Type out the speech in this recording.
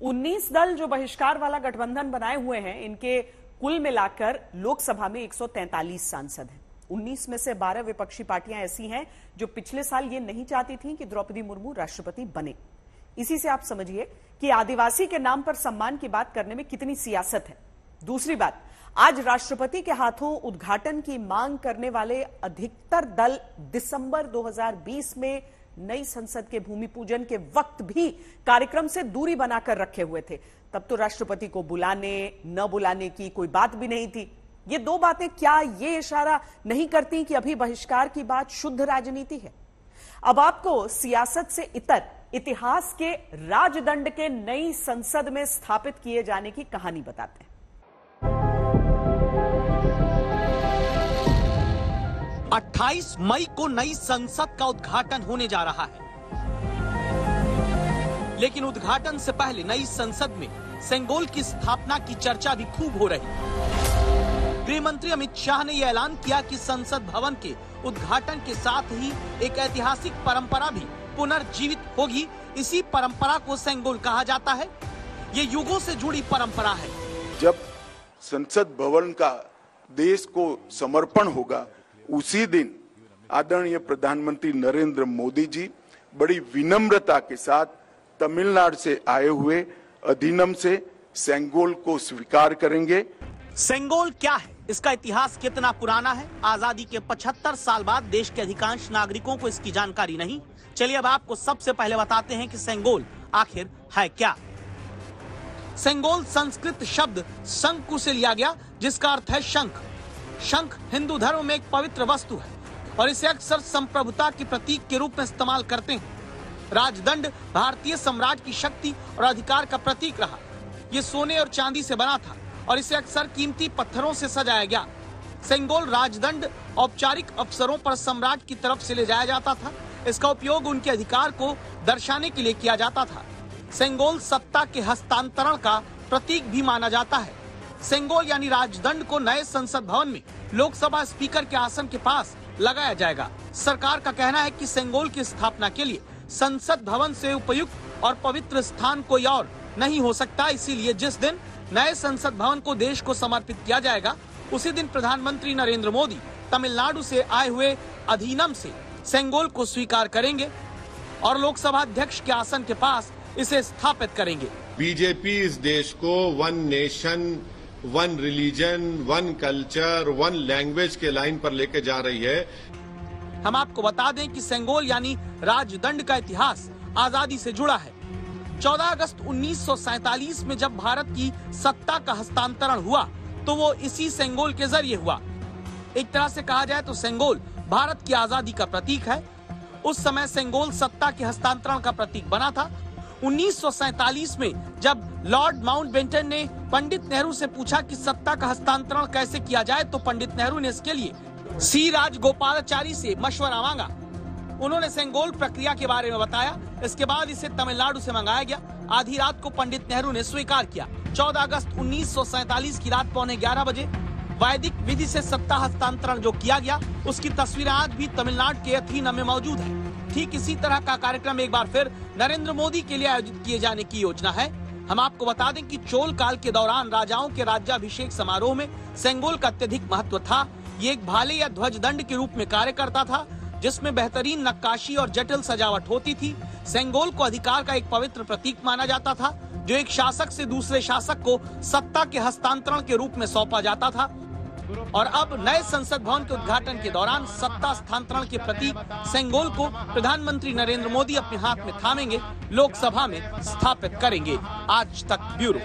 19 दल जो बहिष्कार वाला गठबंधन बनाए हुए हैं, इनके कुल मिलाकर लोकसभा में 143 सांसद हैं। 19 में से 12 विपक्षी पार्टियां ऐसी हैं जो पिछले साल ये नहीं चाहती थीं कि द्रौपदी मुर्मू राष्ट्रपति बने। इसी से आप समझिए कि आदिवासी के नाम पर सम्मान की बात करने में कितनी सियासत है। दूसरी बात, आज राष्ट्रपति के हाथों उद्घाटन की मांग करने वाले अधिकतर दल दिसंबर 2020 में नई संसद के भूमि पूजन के वक्त भी कार्यक्रम से दूरी बनाकर रखे हुए थे। तब तो राष्ट्रपति को बुलाने न बुलाने की कोई बात भी नहीं थी। ये दो बातें क्या ये इशारा नहीं करती कि अभी बहिष्कार की बात शुद्ध राजनीति है? अब आपको सियासत से इतर इतिहास के राजदंड के नई संसद में स्थापित किए जाने की कहानी बताते हैं। 28 मई को नई संसद का उद्घाटन होने जा रहा है, लेकिन उद्घाटन से पहले नई संसद में सेंगोल की स्थापना की चर्चा भी खूब हो रही। गृह मंत्री अमित शाह ने यह ऐलान किया कि संसद भवन के उद्घाटन के साथ ही एक ऐतिहासिक परंपरा भी पुनर्जीवित होगी। इसी परंपरा को सेंगोल कहा जाता है। ये युगों से जुड़ी परंपरा है। जब संसद भवन का देश को समर्पण होगा, उसी दिन आदरणीय प्रधानमंत्री नरेंद्र मोदी जी बड़ी विनम्रता के साथ तमिलनाडु से आए हुए अधिनियम से सेंगोल को स्वीकार करेंगे। सेंगोल क्या है, इसका इतिहास कितना पुराना है? आजादी के 75 साल बाद देश के अधिकांश नागरिकों को इसकी जानकारी नहीं। चलिए अब आपको सबसे पहले बताते हैं कि सेंगोल आखिर है क्या। सेंगोल संस्कृत शब्द शंकु से लिया गया, जिसका अर्थ है शंख। शंख हिंदू धर्म में एक पवित्र वस्तु है और इसे अक्सर संप्रभुता के प्रतीक के रूप में इस्तेमाल करते हैं। राजदंड भारतीय साम्राज्य की शक्ति और अधिकार का प्रतीक रहा। ये सोने और चांदी से बना था और इसे अक्सर कीमती पत्थरों से सजाया गया। सेंगोल राजदंड औपचारिक अवसरों पर सम्राट की तरफ से ले जाया जाता था। इसका उपयोग उनके अधिकार को दर्शाने के लिए किया जाता था। सेंगोल सत्ता के हस्तांतरण का प्रतीक भी माना जाता है। सेंगोल यानी राजदंड को नए संसद भवन में लोकसभा स्पीकर के आसन के पास लगाया जाएगा। सरकार का कहना है कि सेंगोल की स्थापना के लिए संसद भवन से उपयुक्त और पवित्र स्थान कोई और नहीं हो सकता। इसीलिए जिस दिन नए संसद भवन को देश को समर्पित किया जाएगा, उसी दिन प्रधानमंत्री नरेंद्र मोदी तमिलनाडु से आए हुए अधिनियम से सेंगोल को स्वीकार करेंगे और लोकसभा अध्यक्ष के आसन के पास इसे स्थापित करेंगे। बीजेपी इस देश को one nation, one religion, one culture, one language के लाइन पर लेके जा रही है। हम आपको बता दें कि सेंगोल यानी राजदंड का इतिहास आजादी से जुड़ा है। 14 अगस्त 1947 में जब भारत की सत्ता का हस्तांतरण हुआ तो वो इसी सेंगोल के जरिए हुआ। एक तरह से कहा जाए तो सेंगोल भारत की आजादी का प्रतीक है। उस समय सेंगोल सत्ता के हस्तांतरण का प्रतीक बना था। 1947 में जब लॉर्ड माउंटबेटन ने पंडित नेहरू से पूछा कि सत्ता का हस्तांतरण कैसे किया जाए, तो पंडित नेहरू ने इसके लिए सी राजगोपालाचारी से मशवरा मांगा। उन्होंने सेंगोल प्रक्रिया के बारे में बताया। इसके बाद इसे तमिलनाडु से मंगाया गया। आधी रात को पंडित नेहरू ने स्वीकार किया। 14 अगस्त 1947 की रात 11:15 बजे वैदिक विधि से सत्ता हस्तांतरण जो किया गया, उसकी तस्वीरें आज भी तमिलनाडु के अथीना में मौजूद है। ठीक इसी तरह का कार्यक्रम एक बार फिर नरेंद्र मोदी के लिए आयोजित किए जाने की योजना है। हम आपको बता दें कि चोल काल के दौरान राजाओं के राज्याभिषेक समारोह में सेंगोल का अत्यधिक महत्व था। ये एक भाले या ध्वज दंड के रूप में कार्य करता था, जिसमें बेहतरीन नक्काशी और जटिल सजावट होती थी। सेंगोल को अधिकार का एक पवित्र प्रतीक माना जाता था, जो एक शासक से दूसरे शासक को सत्ता के हस्तांतरण के रूप में सौंपा जाता था। और अब नए संसद भवन के उद्घाटन के दौरान सत्ता स्थानांतरण के प्रतीक सेंगोल को प्रधानमंत्री नरेंद्र मोदी अपने हाथ में थामेंगे, लोकसभा में स्थापित करेंगे। आज तक ब्यूरो।